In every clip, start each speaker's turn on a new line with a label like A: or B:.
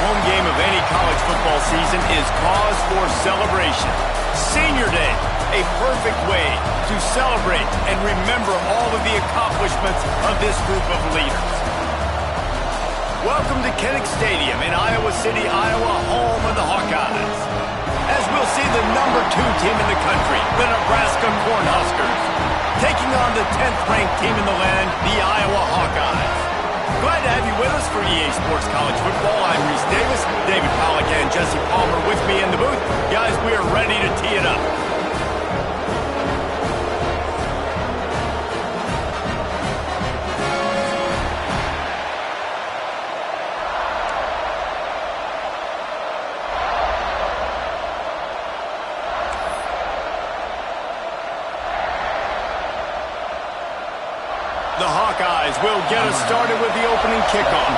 A: home game of any college football season is cause for celebration. Senior Day, a perfect way to celebrate and remember all of the accomplishments of this group of leaders. Welcome to Kinnick Stadium in Iowa City, Iowa, home of the Hawkeyes. As we'll see the number 2 team in the country, the Nebraska Cornhuskers, taking on the 10th-ranked team in the land, the Iowa Hawkeyes. Glad to have you with us for EA Sports College Football. I'm Reese Davis, David Pollack and Jesse Palmer with me in the booth. Guys, we are ready to tee it up. The Hawkeyes will get us started with the opening kickoff.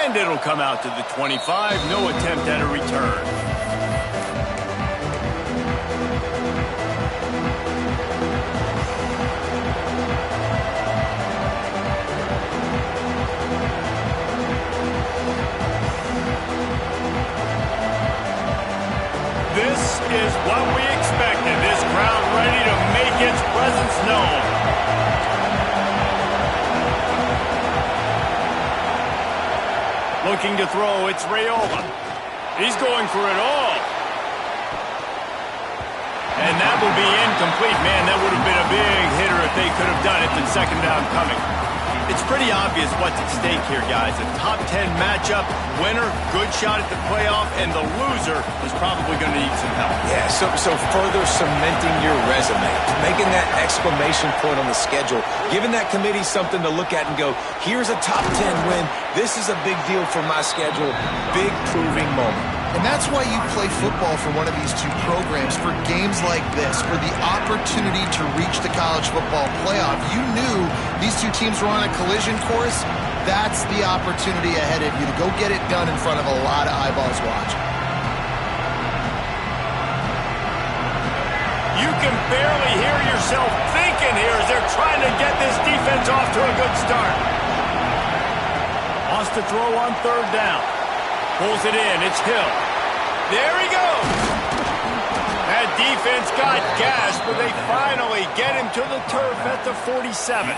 A: And it'll come out to the 25. No attempt at a return. This is what we expected. This crowd ready to make its presence known. Looking to throw, it's Raiola. He's going for it all. And that will be incomplete. Man, that would have been a big hitter if they could have done it. The second down coming. It's pretty obvious what's at stake here, guys. A top 10 matchup, winner, good shot at the playoff, and the loser is probably going to need some help.
B: Yeah, so further cementing your resume, making that exclamation point on the schedule, giving that committee something to look at and go, here's a top 10 win. This is a big deal for my schedule. Big proving moment.
C: And that's why you play football for one of these two programs, for games like this, for the opportunity to reach the college football playoff. You knew these two teams were on a collision course. That's the opportunity ahead of you to go get it done in front of a lot of eyeballs watching.
A: You can barely hear yourself thinking here as they're trying to get this defense off to a good start. Wants to throw on third down. Pulls it in. It's Hill. There he goes. That defense got gashed, but they finally get him to the turf at the 47.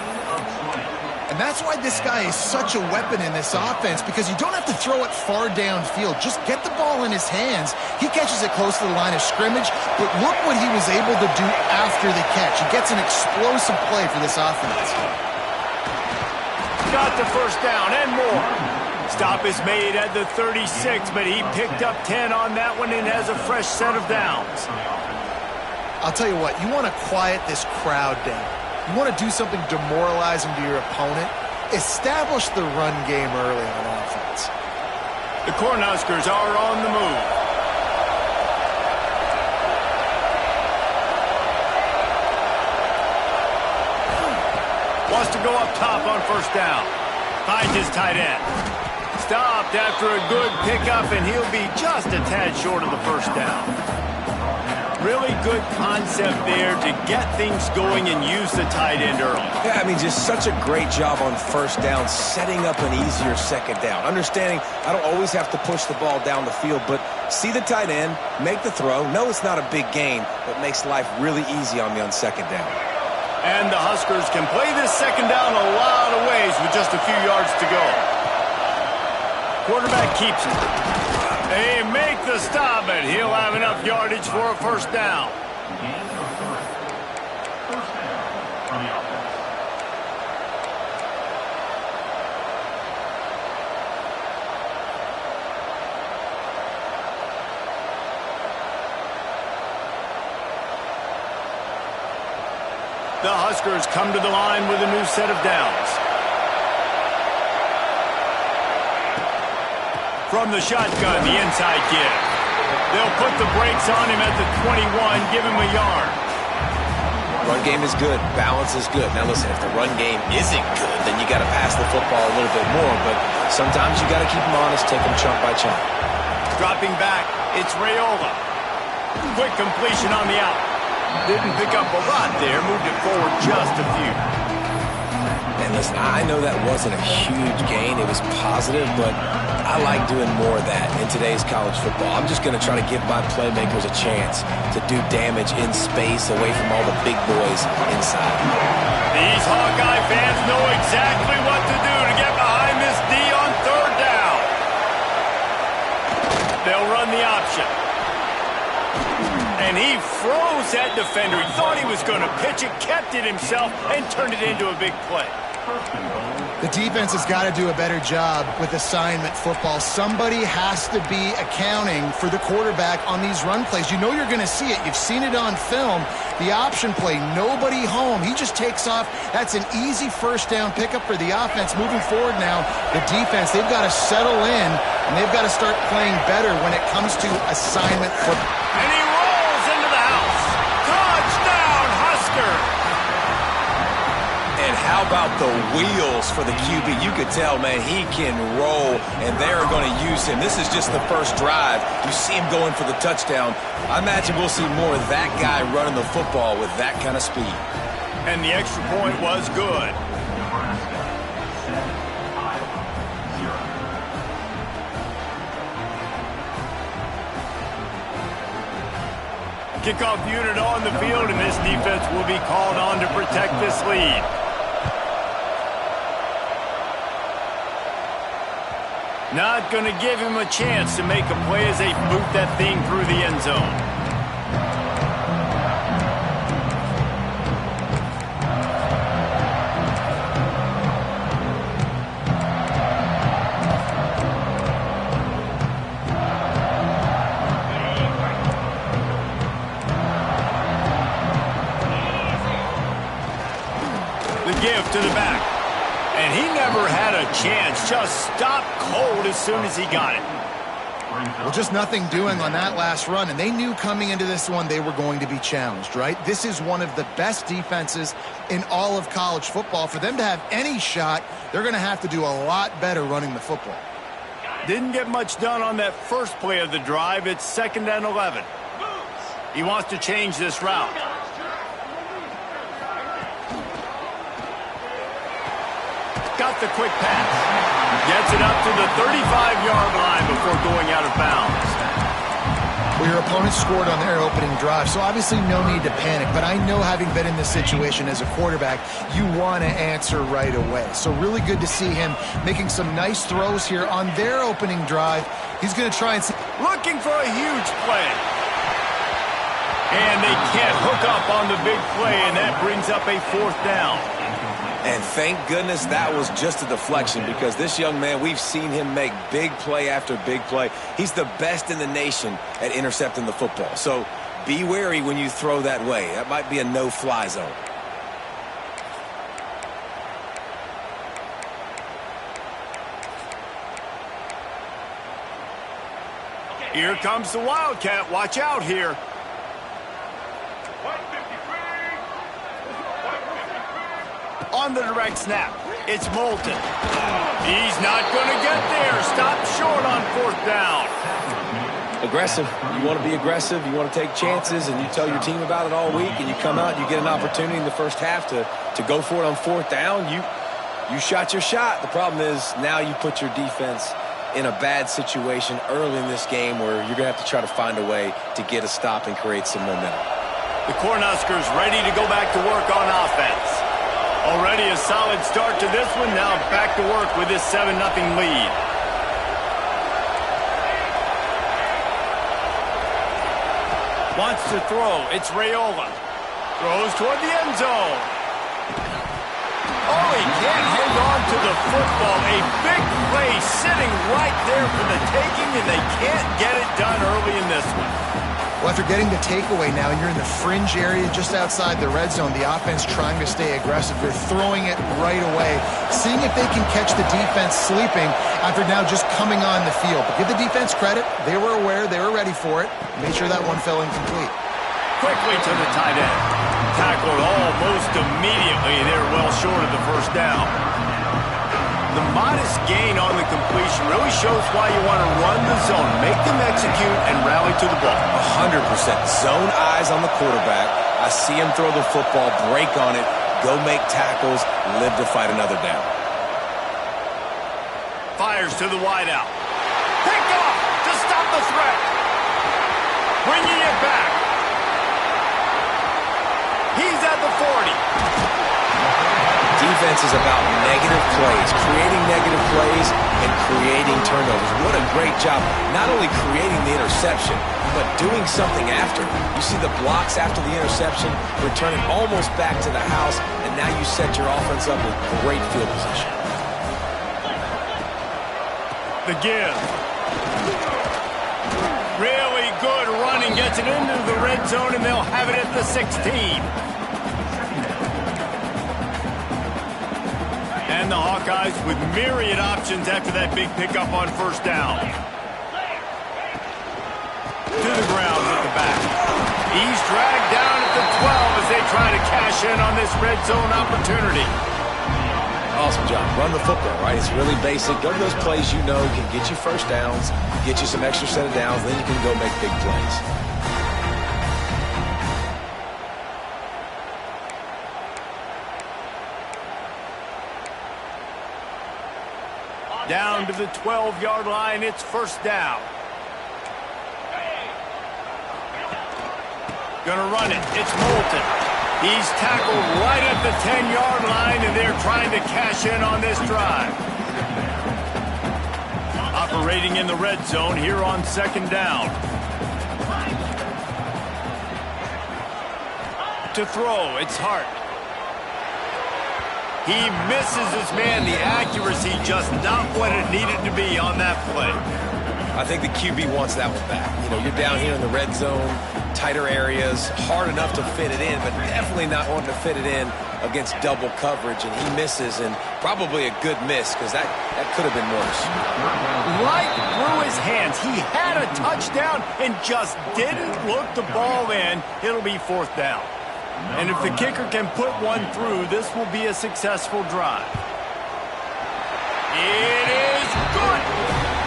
C: And that's why this guy is such a weapon in this offense, because you don't have to throw it far downfield. Just get the ball in his hands. He catches it close to the line of scrimmage, but look what he was able to do after the catch. He gets an explosive play for this offense.
A: Got the first down and more. Stop is made at the 36, but he picked up 10 on that one and has a fresh set of downs.
C: I'll tell you what, you want to quiet this crowd down. You want to do something demoralizing to your opponent. Establish the run game early on offense.
A: The Cornhuskers are on the move. Wants to go up top on first down. Finds his tight end. Stopped after a good pickup, and he'll be just a tad short of the first down. Really good concept there to get things going and use the tight end early.
B: Yeah, I mean, just such a great job on first down, setting up an easier second down. Understanding I don't always have to push the ball down the field, but see the tight end, make the throw. No, it's not a big gain, but makes life really easy on me on second down.
A: And the Huskers can play this second down a lot of ways with just a few yards to go. Quarterback keeps it. They make the stop, and he'll have enough yardage for a first down. The Huskers come to the line with a new set of downs. From the shotgun, the inside give. They'll put the brakes on him at the 21, give him a yard.
B: Run game is good. Balance is good. Now listen, if the run game isn't good, then you got to pass the football a little bit more. But sometimes you got to keep them honest, take them chunk by chunk.
A: Dropping back, it's Raiola. Quick completion on the out. Didn't pick up a lot there, moved it forward just a few.
B: And listen, I know that wasn't a huge gain. It was positive, but I like doing more of that in today's college football. I'm just going to try to give my playmakers a chance to do damage in space away from all the big boys inside.
A: These Hawkeye fans know exactly what to do to get behind this D on third down. They'll run the option. And he froze that defender. He thought he was going to pitch it, kept it himself, and turned it into a big play.
C: The defense has got to do a better job with assignment football. Somebody has to be accounting for the quarterback on these run plays. You know you're going to see it. You've seen it on film. The option play, nobody home. He just takes off. That's an easy first down pickup for the offense. Moving forward now, the defense, they've got to settle in, and they've got to start playing better when it comes to assignment football.
A: And he rolls into the house. Touchdown, Husker!
B: And how about the wheels for the QB? You could tell, man, he can roll, and they're going to use him. This is just the first drive. You see him going for the touchdown. I imagine we'll see more of that guy running the football with that kind of speed.
A: And the extra point was good. Kickoff unit on the field, and this defense will be called on to protect this lead. Not going to give him a chance to make a play as they boot that thing through the end zone. The give to the back. And he never had a chance. Just stopped cold as soon as he got it.
C: Well, just nothing doing on that last run, and they knew coming into this one they were going to be challenged, right? This is one of the best defenses in all of college football. For them to have any shot, they're going to have to do a lot better running the football.
A: Didn't get much done on that first play of the drive. It's 2nd and 11. He wants to change this route. Got the quick pass. Gets it up to the 35-yard line before going out of bounds.
C: Well, your opponent scored on their opening drive, so obviously no need to panic. But I know, having been in this situation as a quarterback, you want to answer right away. So really good to see him making some nice throws here on their opening drive. He's going to try and...
A: Looking for a huge play. And they can't hook up on the big play, and that brings up a 4th down.
B: And thank goodness that was just a deflection, because this young man, we've seen him make big play after big play. He's the best in the nation at intercepting the football. So be wary when you throw that way. That might be a no-fly zone.
A: Here comes the Wildcat. Watch out here. On the direct snap, it's Moulton. He's not going to get there. Stopped short on 4th down.
B: Aggressive. You want to be aggressive. You want to take chances, and you tell your team about it all week, and you come out and you get an opportunity in the first half to go for it on 4th down. You shot your shot. The problem is now you put your defense in a bad situation early in this game where you're going to have to try to find a way to get a stop and create some momentum.
A: The Cornhuskers ready to go back to work on offense. Already a solid start to this one. Now back to work with this 7-0 lead. Wants to throw. It's Raiola. Throws toward the end zone. Oh, he can't hang on to the football. A big play sitting right there for the taking, and they can't get it done early in this one.
C: Well, after getting the takeaway now, and you're in the fringe area just outside the red zone, the offense trying to stay aggressive. They're throwing it right away, seeing if they can catch the defense sleeping after now just coming on the field. But give the defense credit. They were aware. They were ready for it. Made sure that one fell incomplete.
A: Quickly to the tight end. Tackled almost immediately. They're well short of the 1st down. The modest Nice gain on the completion. Really shows why you want to run the zone. Make them execute and rally to the ball.
B: 100%. Zone eyes on the quarterback. I see him throw the football, break on it, go make tackles, live to fight another down.
A: Fires to the wideout. Picked off to stop the threat. Bringing it back. He's at the 40.
B: Defense is about negative plays, creating negative plays and creating turnovers. What a great job, not only creating the interception, but doing something after. You see the blocks after the interception, return it almost back to the house, and now you set your offense up with great field position.
A: The give. Really good running, gets it into the red zone, and they'll have it at the 16. And the Hawkeyes with myriad options after that big pickup on first down. To the ground with the back. He's dragged down at the 12 as they try to cash in on this red zone opportunity.
B: Awesome job. Run the football, right? It's really basic. Go to those plays you know can get you first downs, get you some extra set of downs, then you can go make big plays.
A: Down to the 12-yard line, it's first down. Gonna run it, it's Moulton. He's tackled right at the 10-yard line, and they're trying to cash in on this drive. Operating in the red zone here on second down. To throw, it's Hart. He misses his man. The accuracy just not what it needed to be on that play.
B: I think the QB wants that one back. You know, you're down here in the red zone, tighter areas, hard enough to fit it in, but definitely not wanting to fit it in against double coverage, and he misses, and probably a good miss because that could have been worse.
A: Right through his hands. He had a touchdown and just didn't look the ball in. It'll be fourth down. And if the kicker can put one through, this will be a successful drive. It is good.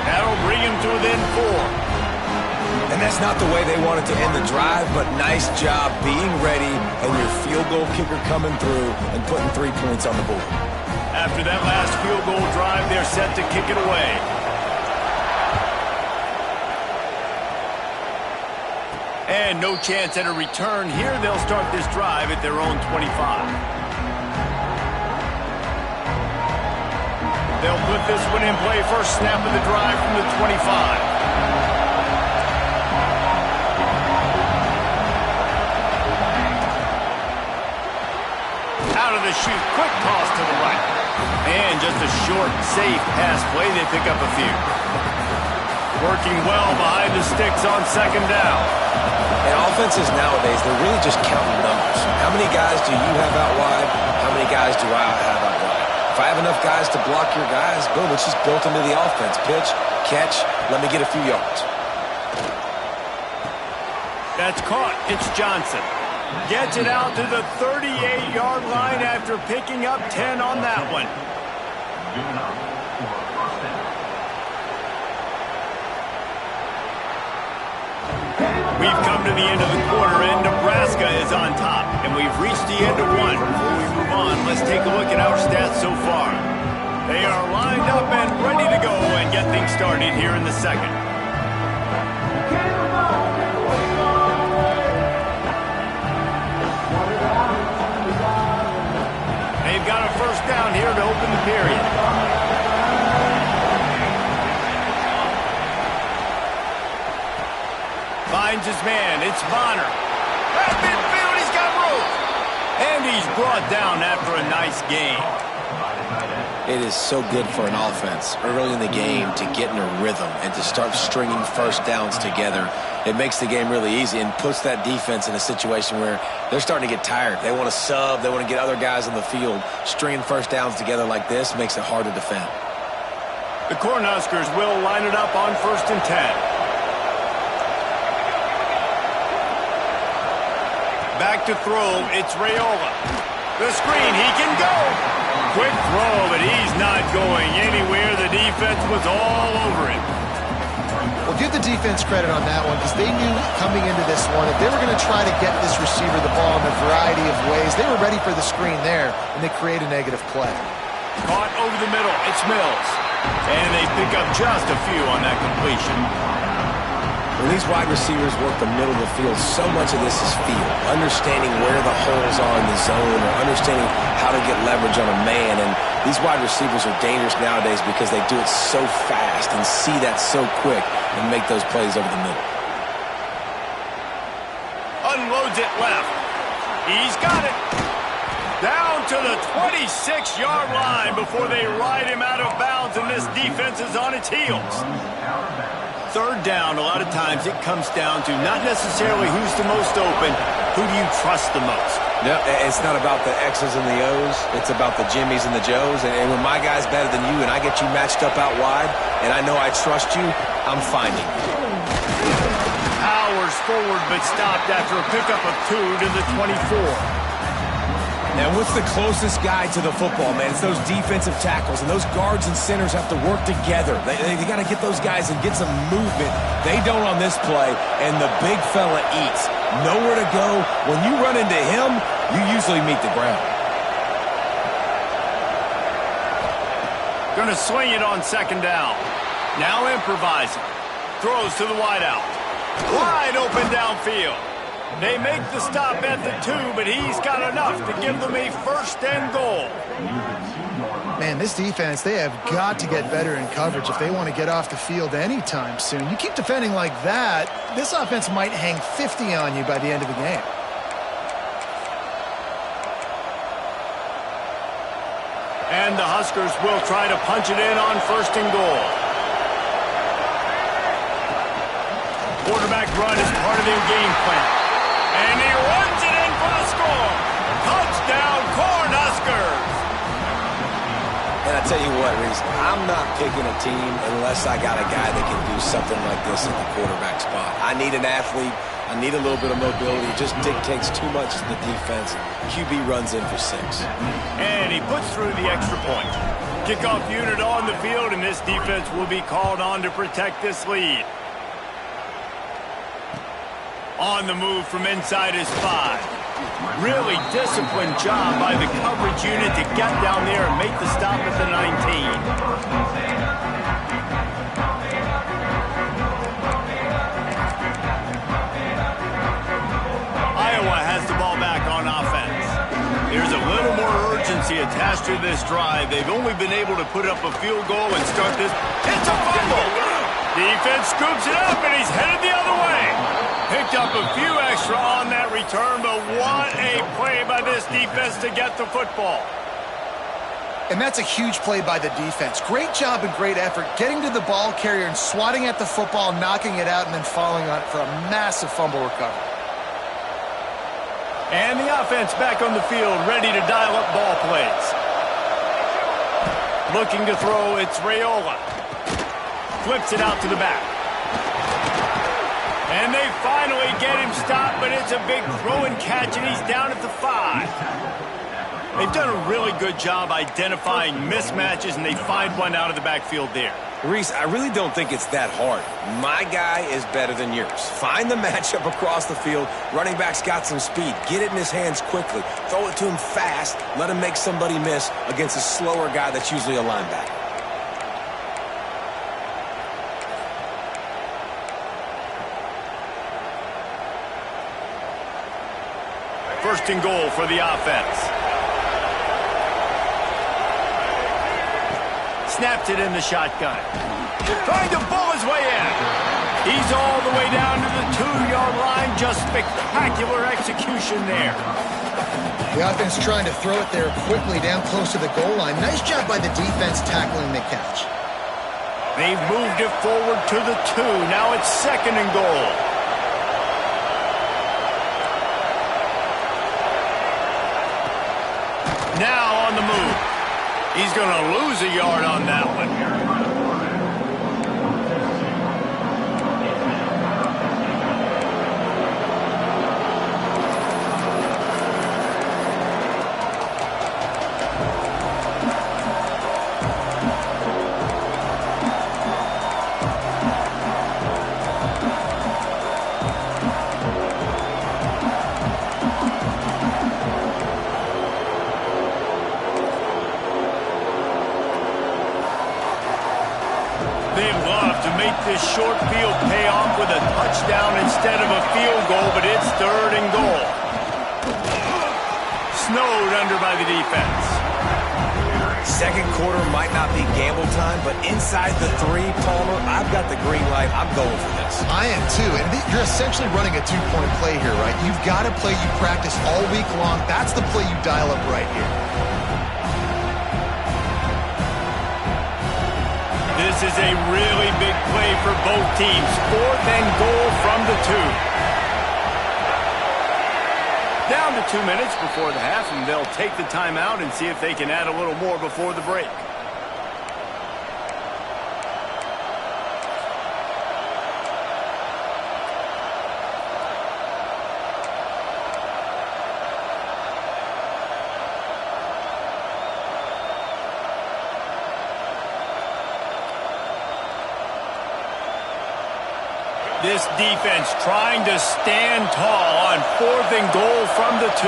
A: That'll bring him to within 4.
B: And that's not the way they wanted to end the drive, but nice job being ready and your field goal kicker coming through and putting 3 points on the board.
A: After that last field goal drive, they're set to kick it away. And no chance at a return here. They'll start this drive at their own 25. They'll put this one in play. First snap of the drive from the 25. Out of the chute, quick toss to the right. And just a short, safe pass play. They pick up a few. Working well behind the sticks on second down.
B: And offenses nowadays, they're really just counting numbers. How many guys do you have out wide? How many guys do I have out wide? If I have enough guys to block your guys, boom, it's just built into the offense. Pitch, catch, let me get a few yards.
A: That's caught. It's Johnson. Gets it out to the 38-yard line after picking up 10 on that one. We've come to the end of the quarter, and Nebraska is on top. And we've reached the end of one. Before we move on, let's take a look at our stats so far. They are lined up and ready to go and get things started here in the second. They've got a first down here to open the period. Finds his man. It's Bonner. At midfield, he's got room. And he's brought down after a nice gain.
B: It is so good for an offense early in the game to get in a rhythm and to start stringing first downs together. It makes the game really easy and puts that defense in a situation where they're starting to get tired. They want to sub. They want to get other guys on the field. Stringing first downs together like this makes it hard to defend.
A: The Cornhuskers will line it up on 1st and 10. Back to throw, it's Raiola. The screen, he can go. Quick throw, but he's not going anywhere. defense was all over him.
C: Well, give the defense credit on that one because they knew coming into this one if they were going to try to get this receiver the ball in a variety of ways, they were ready for the screen there, and they create a negative play.
A: Caught over the middle. It's Mills. And they pick up just a few on that completion.
B: When these wide receivers work the middle of the field, so much of this is feel. Understanding where the holes are in the zone or understanding how to get leverage on a man. And these wide receivers are dangerous nowadays because they do it so fast and see that so quick and make those plays over the middle.
A: Unloads it left. He's got it. Down to the 26-yard line before they ride him out of bounds, and this defense is on its heels. Third down, a lot of times it comes down to not necessarily who's the most open, who do you trust the most?
B: No, it's not about the X's and the O's. It's about the Jimmies and the Joes. And when my guy's better than you and I get you matched up out wide and I know I trust you, I'm finding you.
A: Powers forward but stopped after a pickup of 2 to the 24.
B: Now, what's the closest guy to the football, man? It's those defensive tackles, and those guards and centers have to work together. They got to get those guys and get some movement. They don't on this play, and the big fella eats. Nowhere to go. When you run into him, you usually meet the ground.
A: Going to swing it on second down. Now improvising. Throws to the wideout. Wide open downfield. They make the stop at the 2, but he's got enough to give them a first and goal.
C: Man, this defense, they have got to get better in coverage if they want to get off the field anytime soon. You keep defending like that, this offense might hang 50 on you by the end of the game.
A: And the Huskers will try to punch it in on first and goal. Quarterback run is part of their game plan. And he runs it in for the score. Touchdown, Cornhuskers.
B: And I tell you what, Reese, I'm not picking a team unless I got a guy that can do something like this at the quarterback spot. I need an athlete. I need a little bit of mobility. It just dictates too much to the defense. QB runs in for 6.
A: And he puts through the extra point. Kickoff unit on the field, and this defense will be called on to protect this lead. On the move from inside his 5. Really disciplined job by the coverage unit to get down there and make the stop at the 19. Iowa has the ball back on offense. There's a little more urgency attached to this drive. They've only been able to put up a field goal and start this. It's a fumble! Defense scoops it up, and he's headed the other way. Picked up a few extra on that return, but what a play by this defense to get the football.
C: And that's a huge play by the defense. Great job and great effort getting to the ball carrier and swatting at the football, knocking it out, and then falling on it for a massive fumble recovery.
A: And the offense back on the field, ready to dial up ball plays. Looking to throw, it's Raiola. Flips it out to the back. And they finally get him stopped, but it's a big throw and catch, and he's down at the 5. They've done a really good job identifying mismatches, and they find one out of the backfield there.
B: Reese, I really don't think it's that hard. My guy is better than yours. Find the matchup across the field. Running back's got some speed. Get it in his hands quickly. Throw it to him fast. Let him make somebody miss against a slower guy that's usually a linebacker.
A: First and goal for the offense. Snapped it in the shotgun. Trying to pull his way in. He's all the way down to the 2-yard line. Just spectacular execution there.
C: The offense trying to throw it there quickly down close to the goal line. Nice job by the defense tackling the catch.
A: They've moved it forward to the 2. Now it's second and goal. Now on the move. He's going to lose a yard on that one. They love to make this short field pay off with a touchdown instead of a field goal, but it's 3rd and goal. Snowed under by the defense.
B: Second quarter might not be gamble time, but inside the 3, Palmer, I've got the green light. I'm going for this.
C: I am too, and you're essentially running a 2-point play here, right? You've got a play you practice all week long. That's the play you dial up right here.
A: This is a really big play for both teams. 4th and goal from the 2. Down to 2 minutes before the half, and they'll take the timeout and see if they can add a little more before the break. This defense trying to stand tall on 4th and goal from the 2.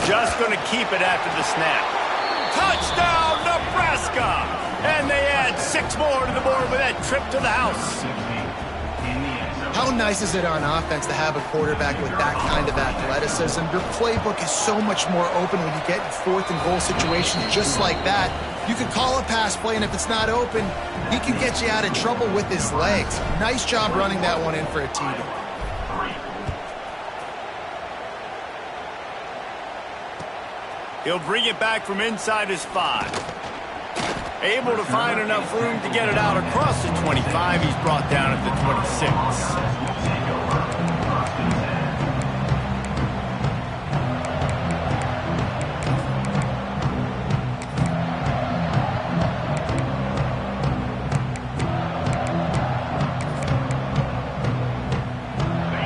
A: Just going to keep it after the snap. Touchdown, Nebraska! And they add 6 more to the board with that trip to the house.
C: How nice is it on offense to have a quarterback with that kind of athleticism? Your playbook is so much more open when you get in 4th and goal situations just like that. You can call a pass play, and if it's not open, he can get you out of trouble with his legs. Nice job running that one in for a TD.
A: He'll bring it back from inside his 5. Able to find enough room to get it out across the 25. He's brought down at the 26.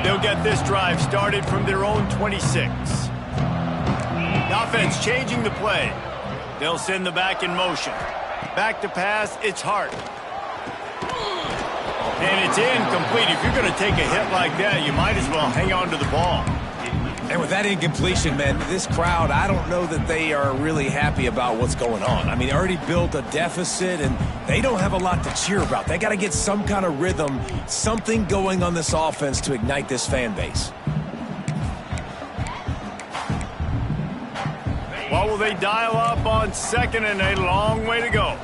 A: They'll get this drive started from their own 26. The offense changing the play. They'll send the back in motion. Back to pass, it's Hart. And it's incomplete. If you're going to take a hit like that, you might as well hang on to the ball.
B: And with that incompletion, man, this crowd, I don't know that they are really happy about what's going on. I mean, they already built a deficit, and they don't have a lot to cheer about. They got to get some kind of rhythm, something going on this offense to ignite this fan base.
A: What will they dial up on 2nd and a long way to go?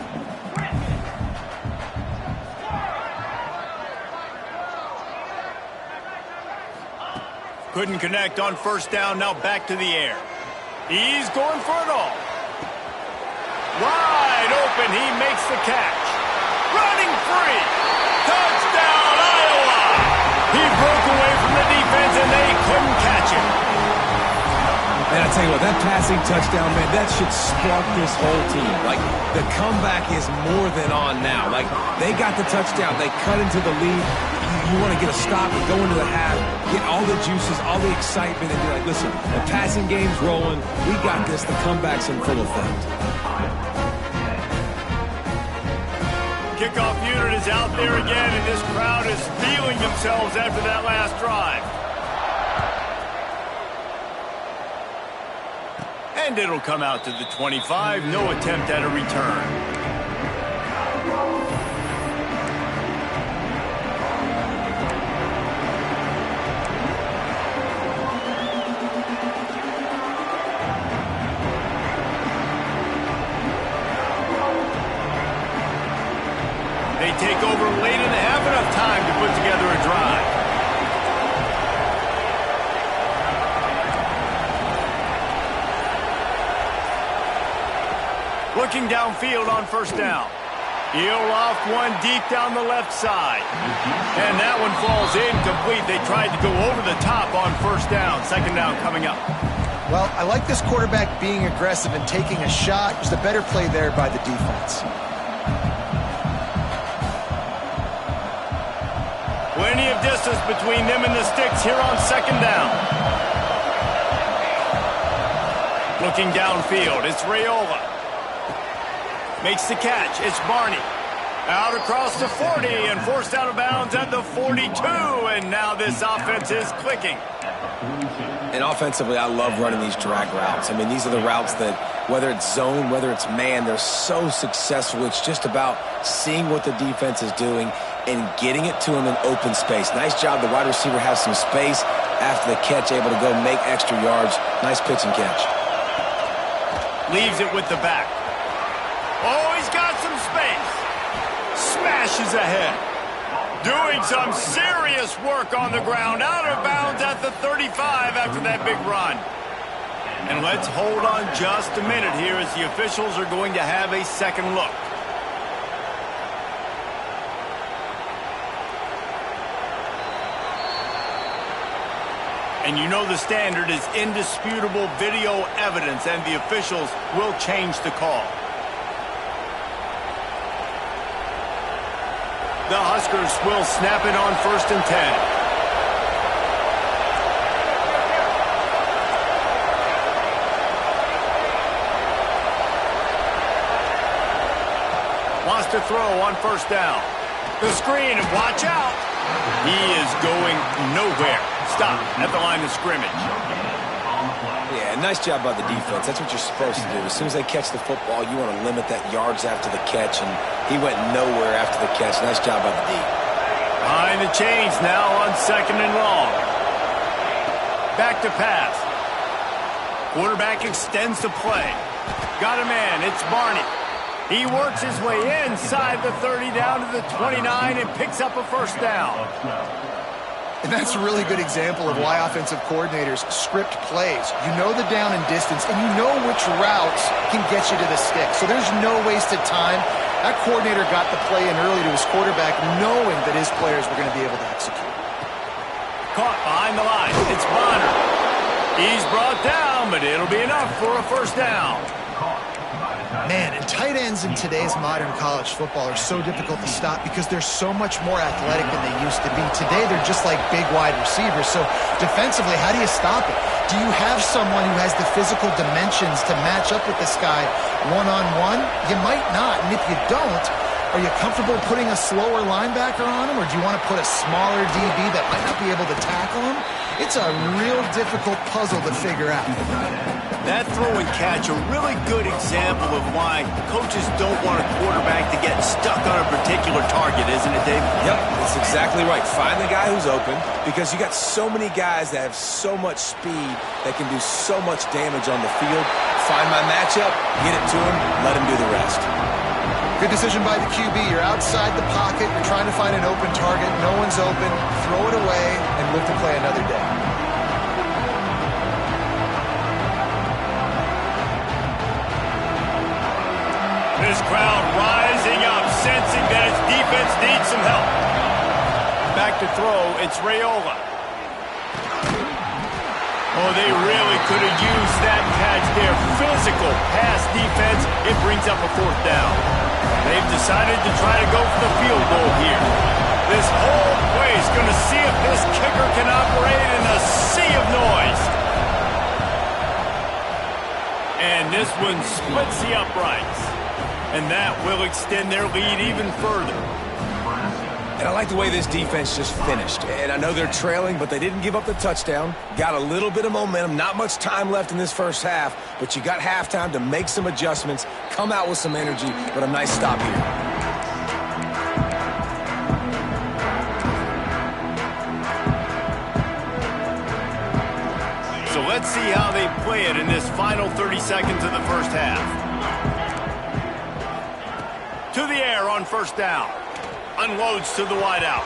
A: Couldn't connect on 1st down, now back to the air. He's going for it all. Wide open, he makes the catch. Running free. Touchdown, Iowa! He broke away from the defense and they couldn't catch him.
B: Man, I tell you what, that passing touchdown, man, that should spark this whole team. Like, the comeback is more than on now. Like, they got the touchdown. They cut into the lead. You want to get a stop and go into the half, get all the juices, all the excitement, and be like, listen, the passing game's rolling. We got this. The comeback's in full effect.
A: Kickoff unit is out there again, and this crowd is feeling themselves after that last drive. And it'll come out to the 25. No attempt at a return. They take over late and have enough time to put together a drive. Looking downfield on 1st down. He'll off one deep down the left side. And that one falls incomplete. They tried to go over the top on 1st down. 2nd down coming up.
C: Well, I like this quarterback being aggressive and taking a shot. Just a better play there by the defense.
A: Plenty of distance between them and the sticks here on 2nd down. Looking downfield, it's Raiola. Makes the catch, it's Barney. Out across the 40 and forced out of bounds at the 42. And now this offense is clicking.
B: And offensively, I love running these drag routes. I mean, these are the routes that, whether it's zone, whether it's man, they're so successful. It's just about seeing what the defense is doing and getting it to him in open space. Nice job. The wide receiver has some space after the catch, able to go make extra yards. Nice pitch and catch.
A: Leaves it with the back. Oh, he's got some space. Smashes ahead. Doing some serious work on the ground. Out of bounds at the 35 after that big run. And let's hold on just a minute here as the officials are going to have a second look. And you know the standard is indisputable video evidence, and the officials will change the call. The Huskers will snap it on 1st and 10. Wants to throw on 1st down. The screen, and watch out. He is going nowhere. Stop at the line of scrimmage.
B: Yeah, nice job by the defense. That's what you're supposed to do. As soon as they catch the football, you want to limit that yards after the catch, and he went nowhere after the catch. Nice job by the D.
A: Behind the chains now on 2nd and long. Back to pass. Quarterback extends the play. Got a man. It's Barney. He works his way inside the 30 down to the 29 and picks up a 1st down.
C: And that's a really good example of why offensive coordinators script plays. You know the down and distance, and you know which routes can get you to the stick. So there's no wasted time. That coordinator got the play in early to his quarterback, knowing that his players were going to be able to execute.
A: Caught behind the line. It's Bonner. He's brought down, but it'll be enough for a 1st down.
C: Man, and tight ends in today's modern college football are so difficult to stop because they're so much more athletic than they used to be. Today, they're just like big wide receivers. So defensively, how do you stop it? Do you have someone who has the physical dimensions to match up with this guy one-on-one? You might not, and if you don't, are you comfortable putting a slower linebacker on him, or do you want to put a smaller DB that might not be able to tackle him? It's a real difficult puzzle to figure out.
A: That throw and catch, a really good example of why coaches don't want a quarterback to get stuck on a particular target, isn't it, Dave?
B: Yep, that's exactly right. Find the guy who's open, because you got so many guys that have so much speed that can do so much damage on the field. Find my matchup, get it to him, let him do the rest.
C: Good decision by the QB. You're outside the pocket. You're trying to find an open target. No one's open. Throw it away and live to play another day.
A: This crowd rising up, sensing that its defense needs some help. Back to throw, it's Raiola. Oh, they really could have used that catch there. Physical pass defense. It brings up a 4th down. They've decided to try to go for the field goal here. This whole place going to see if this kicker can operate in a sea of noise. And this one splits the uprights. And that will extend their lead even further.
B: And I like the way this defense just finished. And I know they're trailing, but they didn't give up the touchdown. Got a little bit of momentum. Not much time left in this first half, but you got halftime to make some adjustments, come out with some energy, but a nice stop here.
A: So let's see how they play it in this final 30 seconds of the first half. To the air on 1st down. Unloads to the wideout.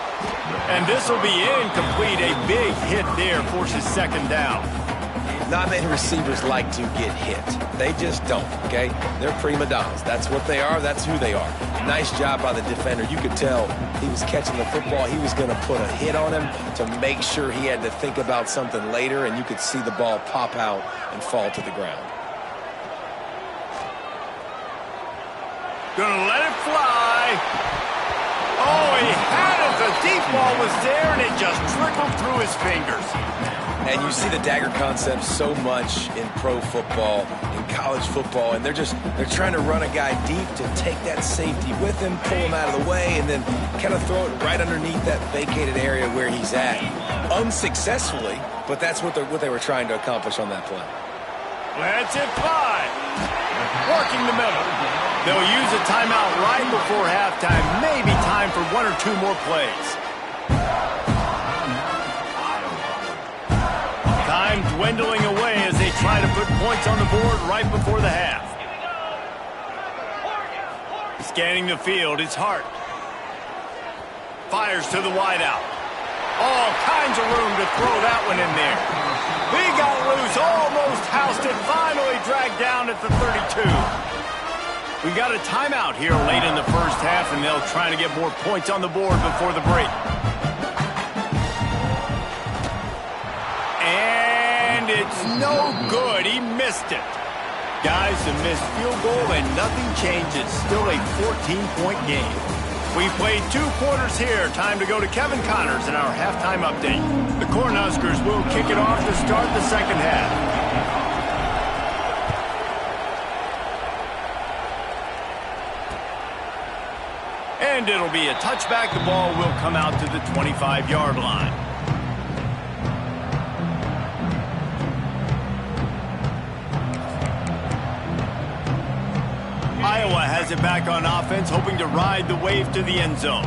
A: And this will be incomplete. A big hit there forces 2nd down.
B: Not many receivers like to get hit. They just don't, okay? They're prima donnas. That's what they are. That's who they are. Nice job by the defender. You could tell he was catching the football. He was going to put a hit on him to make sure he had to think about something later, and you could see the ball pop out and fall to the ground.
A: Gonna let it fly. Oh, he had it. The deep ball was there, and it just trickled through his fingers.
B: And you see the dagger concept so much in pro football, in college football, and they're trying to run a guy deep to take that safety with him, pull him out of the way, and then kind of throw it right underneath that vacated area where he's at. Unsuccessfully, but that's what they were trying to accomplish on that play.
A: Let's it fly. Working the middle. They'll use a timeout right before halftime. Maybe time for one or two more plays. Time dwindling away as they try to put points on the board right before the half. Scanning the field, it's Hart. Fires to the wideout. All kinds of room to throw that one in there. He got loose, almost housed it, finally dragged down at the 32. We got a timeout here late in the first half, and they'll try to get more points on the board before the break. And it's no good. He missed it. Guys, a missed field goal, and nothing changes. Still a 14-point game. We played 2 quarters here. Time to go to Kevin Connors in our halftime update. The Cornhuskers will kick it off to start the second half. And it'll be a touchback. The ball will come out to the 25-yard line. Iowa has it back on offense, hoping to ride the wave to the end zone.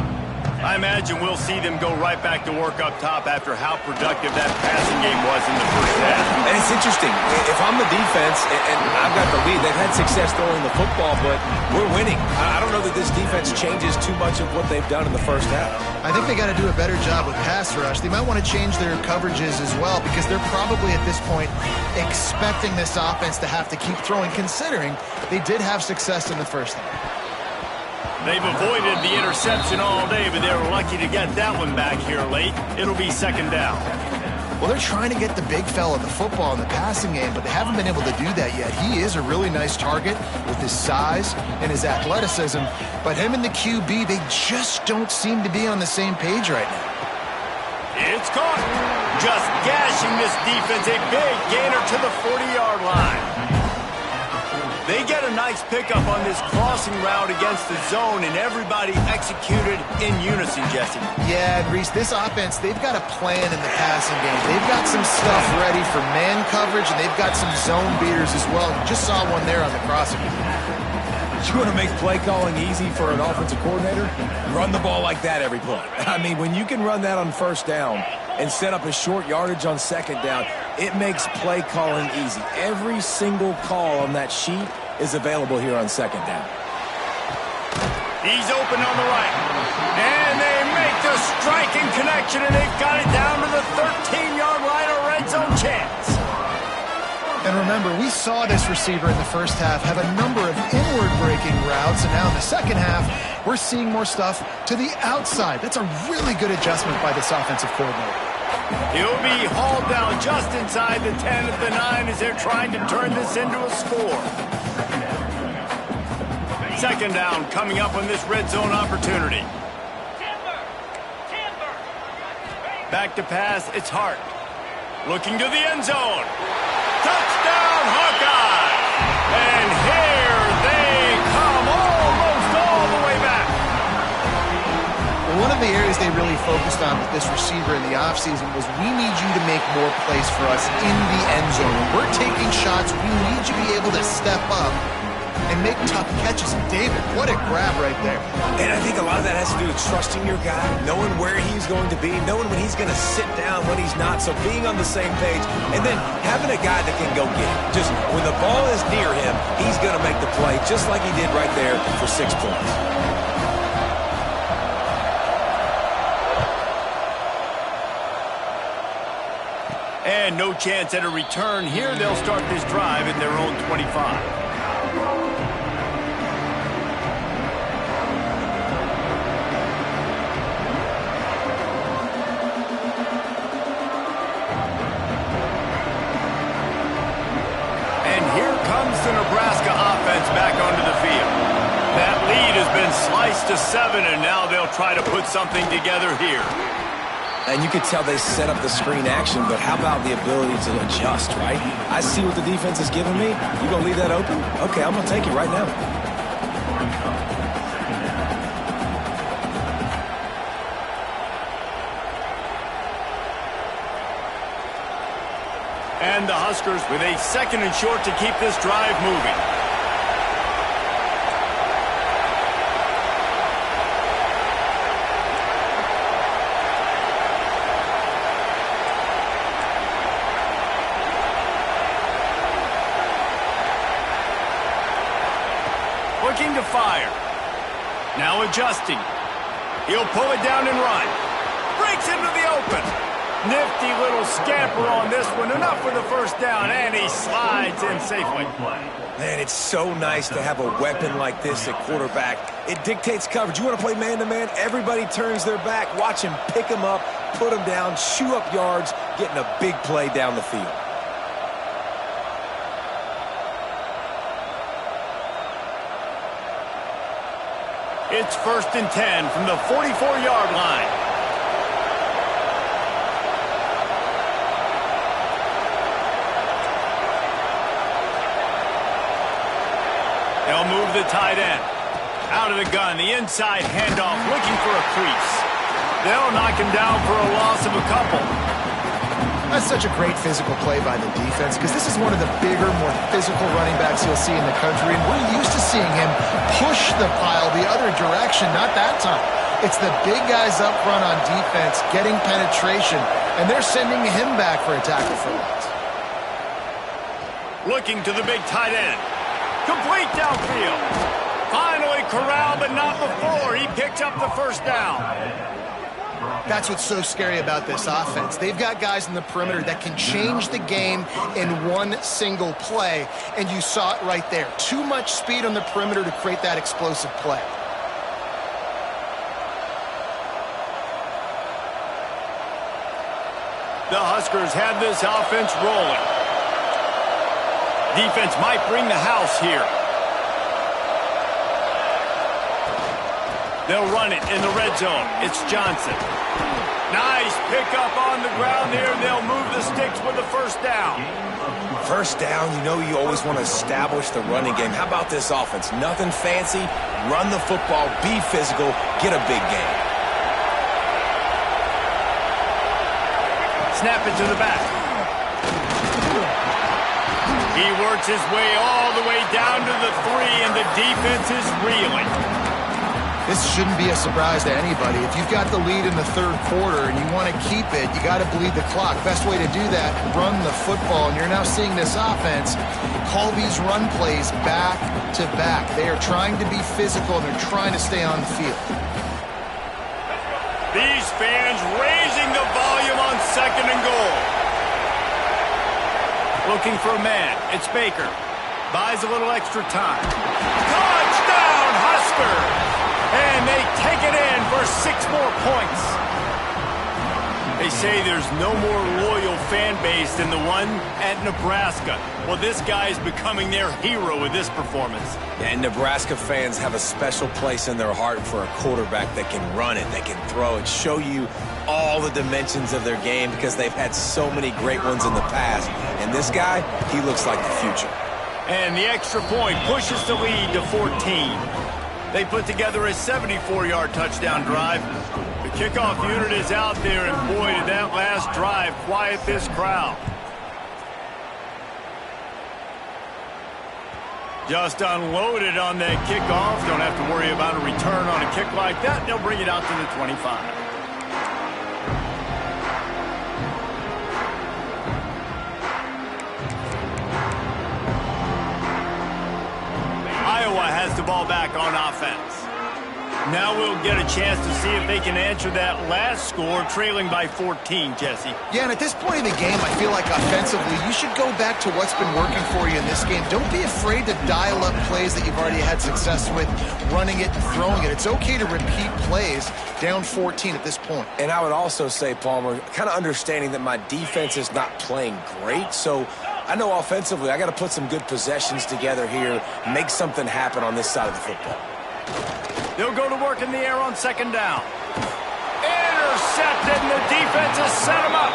A: I imagine we'll see them go right back to work up top after how productive that passing game was in the first half.
B: And it's interesting. If I'm the defense and I've got the lead, they've had success throwing the football, but we're winning. I don't know that this defense changes too much of what they've done in the first half.
C: I think they got to do a better job with pass rush. They might want to change their coverages as well because they're probably at this point expecting this offense to have to keep throwing, considering they did have success in the first half.
A: They've avoided the interception all day, but they were lucky to get that one back here late. It'll be second down.
C: Well, they're trying to get the big fella the football in the passing game, but they haven't been able to do that yet. He is a really nice target with his size and his athleticism, but him and the QB, they just don't seem to be on the same page right now.
A: It's caught. Just gashing this defense. A big gainer to the 40-yard line. They get a nice pickup on this crossing route against the zone, and everybody executed in unison, Jesse.
C: Yeah, and Reese, this offense, they've got a plan in the passing game. They've got some stuff ready for man coverage, and they've got some zone beaters as well. You just saw one there on the crossing.
B: You want to make play calling easy for an offensive coordinator? Run the ball like that every play. I mean, when you can run that on first down and set up a short yardage on second down, it makes play calling easy. Every single call on that sheet is available here on second down.
A: He's open on the right. And they make the striking connection, and they've got it down to the 13-yard line, a red zone chance.
C: And remember, we saw this receiver in the first half have a number of inward-breaking routes, and now in the second half, we're seeing more stuff to the outside. That's a really good adjustment by this offensive coordinator.
A: He'll be hauled down just inside the 10 at the 9 as they're trying to turn this into a score. Second down coming up on this red zone opportunity. Back to pass, it's Hart. Looking to the end zone. Touchdown, Hawkeye! And here they come, almost all the way back.
C: Well, one of the areas they really focused on with this receiver in the offseason was we need you to make more plays for us in the end zone. When we're taking shots, we need you to be able to step up and make tough catches. And David, what a grab right there.
B: And I think a lot of that has to do with trusting your guy, knowing where he's going to be, knowing when he's going to sit down, when he's not. So being on the same page, and then having a guy that can go get it. Just when the ball is near him, he's going to make the play, just like he did right there for 6 points.
A: And no chance at a return here. They'll start this drive at their own 25. The Nebraska offense back onto the field. That lead has been sliced to 7, and now they'll try to put something together here.
B: And you could tell they set up the screen action, but how about the ability to adjust, right? I see what the defense is giving me. You going to leave that open? Okay, I'm going to take it right now.
A: And the Huskers with a 2nd and short to keep this drive moving. Looking to fire. Now adjusting. He'll pull it down and run. Breaks into the open. Nifty little scamper on this one. Enough for the first down, and he slides in safely.
B: Man, it's so nice to have a weapon like this at quarterback. It dictates coverage. You want to play man-to-man? Everybody turns their back. Watch him pick him up, put him down, chew up yards, getting a big play down the field.
A: It's 1st and 10 from the 44-yard line. They'll move the tight end. Out of the gun, the inside handoff, looking for a crease. They'll knock him down for a loss of a couple.
C: That's such a great physical play by the defense because this is one of the bigger, more physical running backs you'll see in the country, and we're used to seeing him push the pile the other direction. Not that time. It's the big guys up front on defense getting penetration, and they're sending him back for a tackle for loss.
A: Looking to the big tight end. Complete downfield. Finally corralled, but not before. He picked up the first down.
C: That's what's so scary about this offense. They've got guys in the perimeter that can change the game in one single play, and you saw it right there. Too much speed on the perimeter to create that explosive play.
A: The Huskers have this offense rolling. Defense might bring the house here. They'll run it in the red zone. It's Johnson. Nice pickup on the ground there. They'll move the sticks with the first down.
B: First down, you know you always want to establish the running game. How about this offense? Nothing fancy. Run the football, be physical, get a big gain.
A: Snap it to the back. He works his way all the way down to the 3, and the defense is reeling.
C: This shouldn't be a surprise to anybody. If you've got the lead in the third quarter and you want to keep it, you got to bleed the clock. Best way to do that, run the football. And you're now seeing this offense call these run plays back to back. They are trying to be physical, and they're trying to stay on the field.
A: These fans raising the volume on 2nd and goal. Looking for a man. It's Baker. Buys a little extra time. Touchdown, Huskers! And they take it in for 6 more points. They say there's no more loyal fan base than the one at Nebraska. Well, this guy is becoming their hero with this performance.
B: And Nebraska fans have a special place in their heart for a quarterback that can run it, that can throw it, show you all the dimensions of their game because they've had so many great ones in the past. And this guy, he looks like the future.
A: And the extra point pushes the lead to 14. They put together a 74-yard touchdown drive. The kickoff unit is out there, and boy, did that last drive quiet this crowd. Just unloaded on that kickoff. Don't have to worry about a return on a kick like that. They'll bring it out to the 25. Iowa has the ball back on offense. Now we'll get a chance to see if they can answer that last score, trailing by 14, Jesse.
C: Yeah, and at this point in the game, I feel like offensively, you should go back to what's been working for you in this game. Don't be afraid to dial up plays that you've already had success with, running it and throwing it. It's okay to repeat plays down 14 at this point. And
B: I would also say, Palmer, kind of understanding that my defense is not playing great, so I know offensively I got to put some good possessions together here, make something happen on this side of the football.
A: They'll go to work in the air on 2nd down. Intercepted, and the defense has set him up.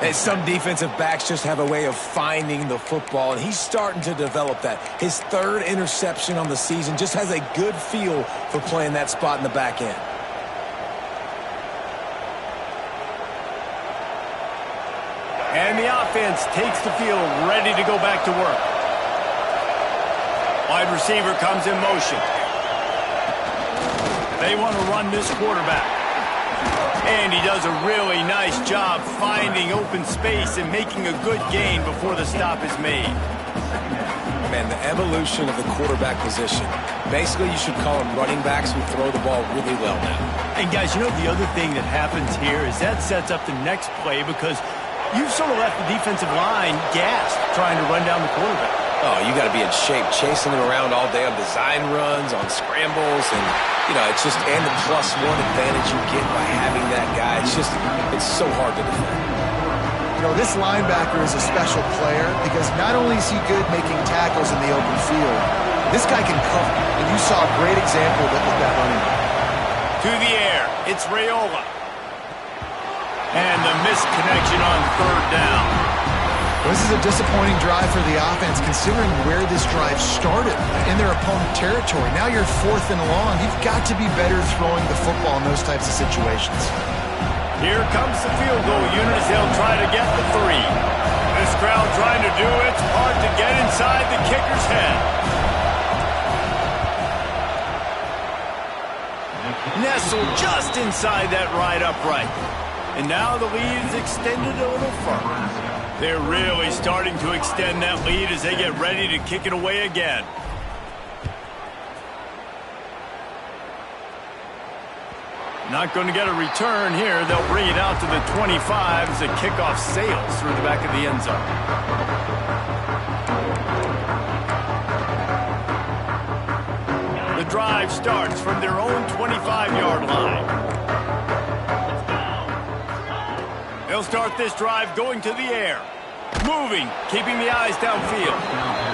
B: And some defensive backs just have a way of finding the football, and he's starting to develop that. His third interception on the season, just has a good feel for playing that spot in the back end.
A: And the offense takes the field, ready to go back to work. Wide receiver comes in motion. They want to run this quarterback. And he does a really nice job finding open space and making a good gain before the stop is made.
B: Man, the evolution of the quarterback position. Basically, you should call them running backs who throw the ball really well now.
A: And guys, you know the other thing that happens here is that sets up the next play because you've sort of left the defensive line gassed trying to run down the quarterback.
B: Oh, you got to be in shape, chasing him around all day on design runs, on scrambles, and, you know, it's just, and the +1 advantage you get by having that guy. It's so hard to defend.
C: You know, this linebacker is a special player because not only is he good making tackles in the open field, this guy can cover. And you saw a great example of it with that running back.
A: To the air, it's Raiola. And the missed connection on third down.
C: This is a disappointing drive for the offense considering where this drive started in their opponent territory. Now you're 4th and long. You've got to be better throwing the football in those types of situations.
A: Here comes the field goal unit. They'll try to get the 3. This crowd trying to do its part to get inside the kicker's head. Nestled just inside that right upright. And now the lead is extended a little further. They're really starting to extend that lead as they get ready to kick it away again. Not going to get a return here. They'll bring it out to the 25 as the kickoff sails through the back of the end zone. The drive starts from their own 25-yard line. They'll start this drive going to the air. Moving, keeping the eyes downfield.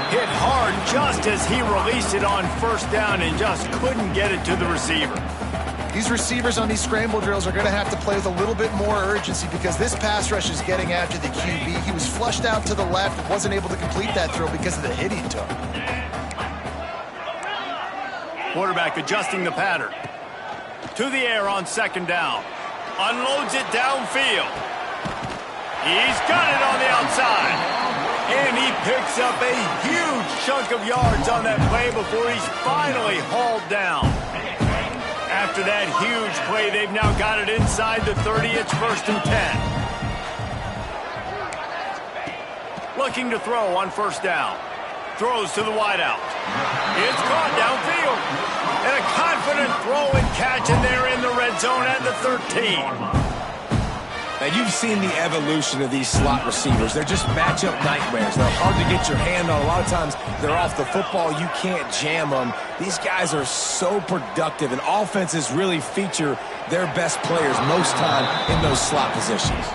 A: Hit hard just as he released it on first down and just couldn't get it to the receiver.
C: These receivers on these scramble drills are going to have to play with a little bit more urgency because this pass rush is getting after the QB. He was flushed out to the left and wasn't able to complete that throw because of the hit he took.
A: Quarterback adjusting the pattern. To the air on second down. Unloads it downfield. He's got it on the outside. And he picks up a huge chunk of yards on that play before he's finally hauled down. After that huge play, they've now got it inside the 30. It's 1st and 10. Looking to throw on first down. Throws to the wideout. It's caught downfield. And a confident throw and catch, and they're in the red zone at the 13.
B: Now, you've seen the evolution of these slot receivers. They're just matchup nightmares. They're hard to get your hand on. A lot of times, they're off the football. You can't jam them. These guys are so productive, and offenses really feature their best players most time in those slot positions.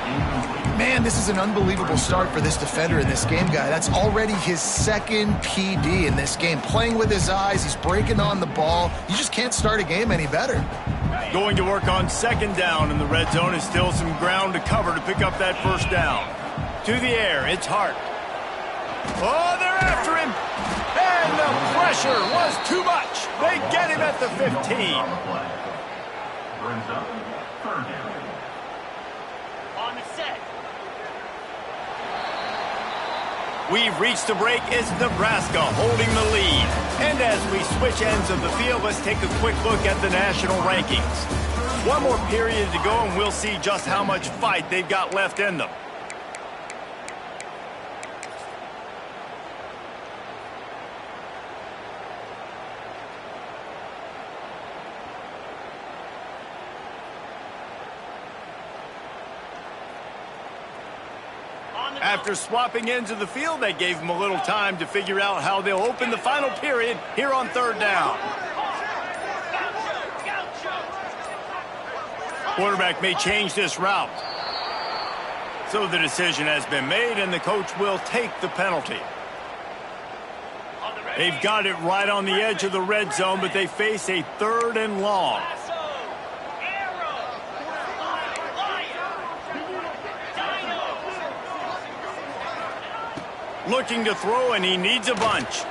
C: Man, this is an unbelievable start for this defender in this game, guy. That's already his 2nd PD in this game. Playing with his eyes, he's breaking on the ball. You just can't start a game any better.
A: Going to work on second down in the red zone is still some ground to cover to pick up that first down. To the air, it's Hart. Oh, they're after him. And the pressure was too much. They get him at the 15. On the set. We've reached the break. It's Nebraska holding the lead. And as we switch ends of the field, let's take a quick look at the national rankings. One more period to go, and we'll see just how much fight they've got left in them. After swapping ends of the field, they gave them a little time to figure out how they'll open the final period here on third down. Quarterback may change this route. So the decision has been made, and the coach will take the penalty. They've got it right on the edge of the red zone, but they face a 3rd and long. Looking to throw, and he needs a bunch.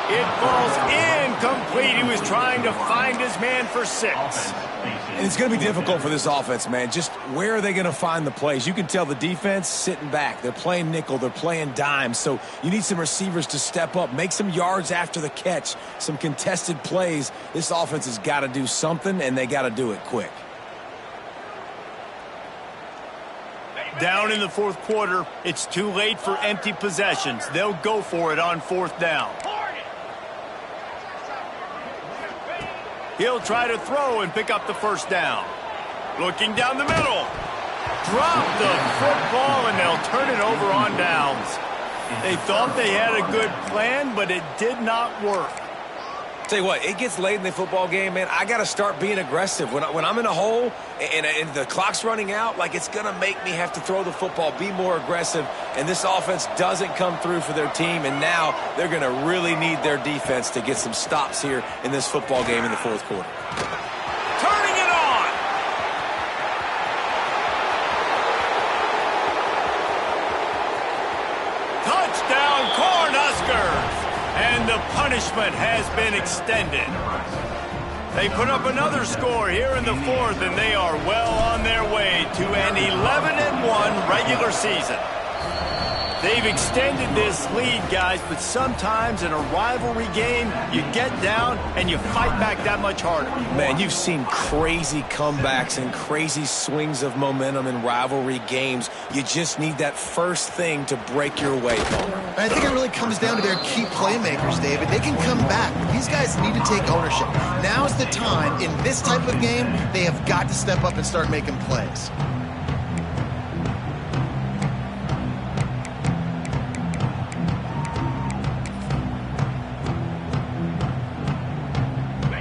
A: It falls incomplete. He was trying to find his man for 6.
B: And it's going to be difficult for this offense, man. Just where are they going to find the plays? You can tell the defense sitting back. They're playing nickel. They're playing dime. So you need some receivers to step up, make some yards after the catch, some contested plays. This offense has got to do something, and they got to do it quick.
A: Down in the 4th quarter, it's too late for empty possessions. They'll go for it on 4th down. He'll try to throw and pick up the 1st down. Looking down the middle. Drop the football, and they'll turn it over on downs. They thought they had a good plan, but it did not work.
B: Tell you what, it gets late in the football game, man. I got to start being aggressive. When I'm in a hole and the clock's running out, like, it's going to make me have to throw the football, be more aggressive, and this offense doesn't come through for their team, and now they're going to really need their defense to get some stops here in this football game in the 4th quarter.
A: Turning it on! Touchdown, Cornhuskers! And the punishment has been extended. They put up another score here in the 4th, and they are well on their way to an 11-1 regular season. They've extended this lead, guys, but sometimes in a rivalry game, you get down and you fight back that much harder.
B: Man, you've seen crazy comebacks and crazy swings of momentum in rivalry games. You just need that first thing to break your way home.
C: I think it really comes down to their key playmakers, David. They can come back. These guys need to take ownership. Now's the time. In this type of game, they have got to step up and start making plays.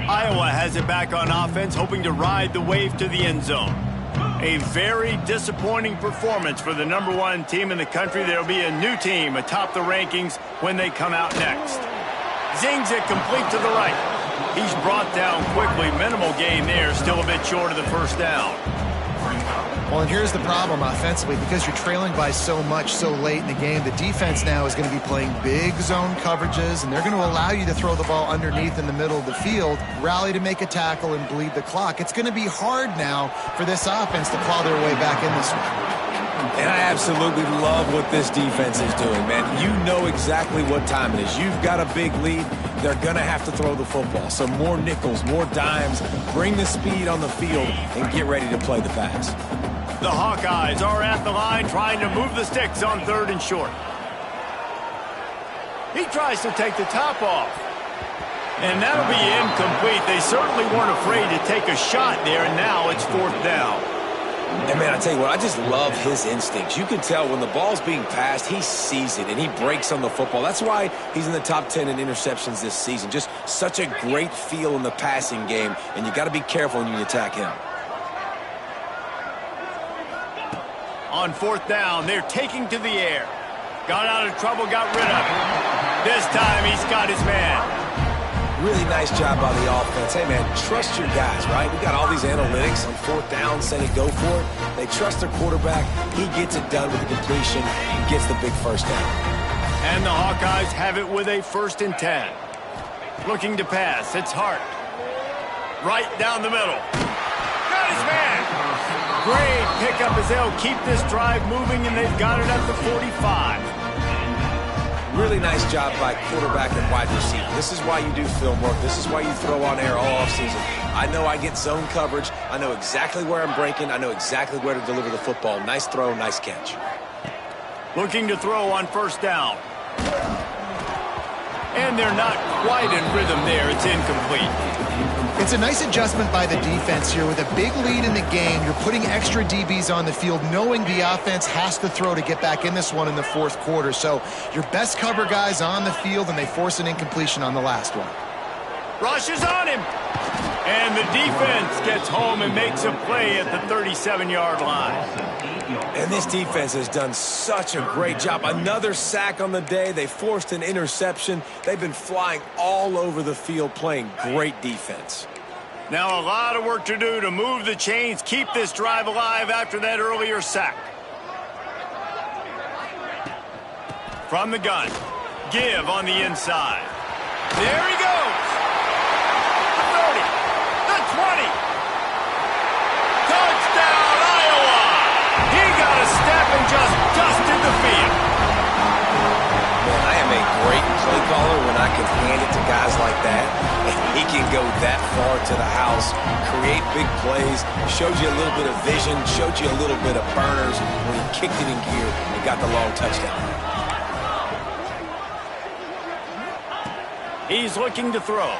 A: Iowa has it back on offense, hoping to ride the wave to the end zone. A very disappointing performance for the #1 team in the country. There'll be a new team atop the rankings when they come out next. Zings it complete to the right. He's brought down quickly. Minimal gain there, still a bit short of the 1st down.
C: Well, and here's the problem offensively. Because you're trailing by so much so late in the game, the defense now is going to be playing big zone coverages, and they're going to allow you to throw the ball underneath in the middle of the field, rally to make a tackle, and bleed the clock. It's going to be hard now for this offense to claw their way back in this one.
B: And I absolutely love what this defense is doing, man. You know exactly what time it is. You've got a big lead. They're going to have to throw the football. So more nickels, more dimes. Bring the speed on the field and get ready to play the pass.
A: The Hawkeyes are at the line trying to move the sticks on 3rd and short. He tries to take the top off. And that'll be incomplete. They certainly weren't afraid to take a shot there, and now it's 4th down.
B: And, man, I tell you what, I just love his instincts. You can tell when the ball's being passed, he sees it, and he breaks on the football. That's why he's in the top 10 in interceptions this season. Just such a great feel in the passing game, and you got to be careful when you attack him.
A: On 4th down, they're taking to the air. Got out of trouble, got rid of it. This time, he's got his man.
B: Really nice job by the offense. Hey, man, trust your guys, right? We got all these analytics on 4th down saying go for it. They trust their quarterback. He gets it done with the completion and gets the big 1st down.
A: And the Hawkeyes have it with a 1st and 10. Looking to pass. It's Hart. Right down the middle. Got his man. Great pickup as they'll keep this drive moving, and they've got it at the 45.
B: Really nice job by quarterback and wide receiver. This is why you do film work. This is why you throw on air all offseason. I know I get zone coverage. I know exactly where I'm breaking. I know exactly where to deliver the football. Nice throw, nice catch.
A: Looking to throw on 1st down. And they're not quite in rhythm there. It's incomplete.
C: It's a nice adjustment by the defense here. With a big lead in the game, you're putting extra DBs on the field, knowing the offense has to throw to get back in this one in the 4th quarter. So your best cover guys on the field, and they force an incompletion on the last one.
A: Rush is on him. And the defense gets home and makes a play at the 37-yard line.
B: And this defense has done such a great job. Another sack on the day. They forced an interception. They've been flying all over the field playing great defense.
A: Now a lot of work to do to move the chains, keep this drive alive after that earlier sack. From the gun, give on the inside. There he goes. The 30, the 20. Touchdown, Iowa. He got a step and just dusted the field.
B: Man, I am a great play caller when I can hand it to guys like that. And he can go that far to the house, create big plays, showed you a little bit of vision, showed you a little bit of burners when he kicked it in gear and got the long touchdown.
A: He's looking to throw.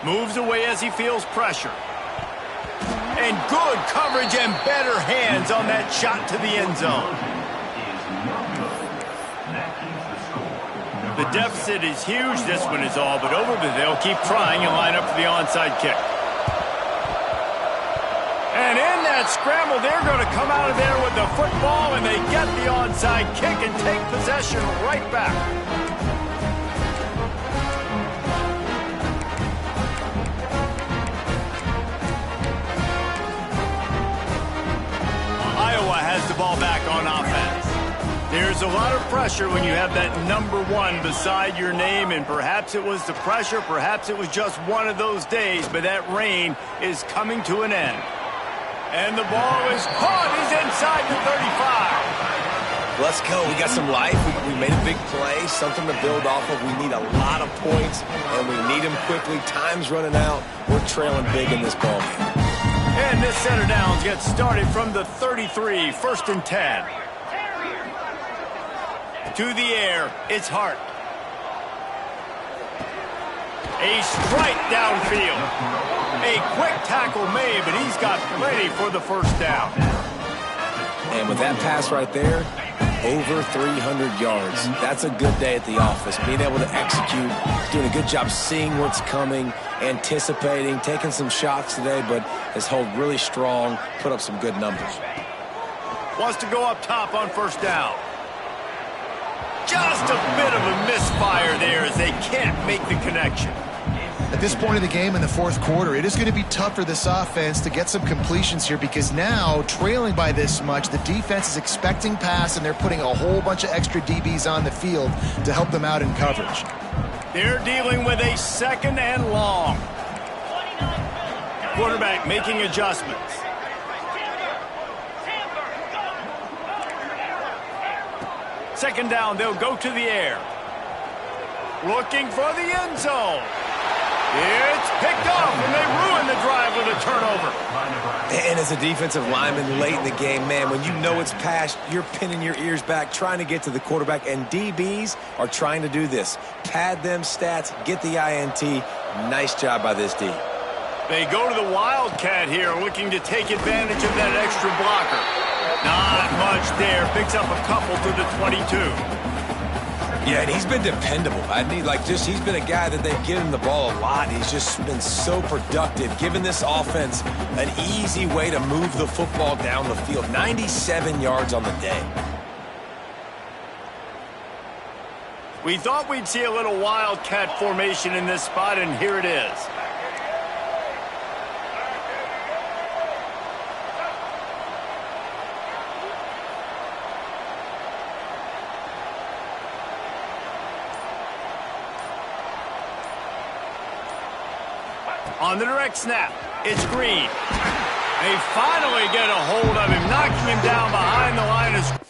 A: Moves away as he feels pressure. And good coverage and better hands on that shot to the end zone. The deficit is huge. This one is all but over, but they'll keep trying and line up for the onside kick. And in that scramble, they're going to come out of there with the football, and they get the onside kick and take possession right back. Iowa has the ball back on offense. There's a lot of pressure when you have that number 1 beside your name, and perhaps it was the pressure, perhaps it was just one of those days, but that rain is coming to an end. And the ball is caught. He's inside the 35.
B: Let's go. We got some life. We made a big play, something to build off of. We need a lot of points, and we need them quickly. Time's running out. We're trailing big in this ball game.
A: And this center downs gets started from the 33, 1st and 10. To the air, it's Hart. A strike downfield. A quick tackle made, but he's got plenty for the first down.
B: And with that pass right there, over 300 yards. That's a good day at the office. Being able to execute, doing a good job seeing what's coming, anticipating, taking some shots today, but has held really strong, put up some good numbers.
A: Wants to go up top on first down. Just a bit of a misfire there as they can't make the connection.
C: At this point in the game in the 4th quarter, it is going to be tough for this offense to get some completions here because now, trailing by this much, the defense is expecting pass and they're putting a whole bunch of extra DBs on the field to help them out in coverage.
A: They're dealing with a 2nd and long. Quarterback making adjustments. Second down, they'll go to the air. Looking for the end zone. It's picked off, and they ruin the drive with a turnover.
B: And as a defensive lineman late in the game, man, when you know it's past, you're pinning your ears back, trying to get to the quarterback, and DBs are trying to do this. Pad them stats, get the INT. Nice job by this D.
A: They go to the Wildcat here, looking to take advantage of that extra blocker. Not much there. Picks up a couple to the 22.
B: Yeah, and he's been dependable. He's been a guy that they've given the ball a lot. He's just been so productive, giving this offense an easy way to move the football down the field. 97 yards on the day.
A: We thought we'd see a little Wildcat formation in this spot, and here it is. On the direct snap, it's Green. They finally get a hold of him, knocking him down behind the line of scrimmage.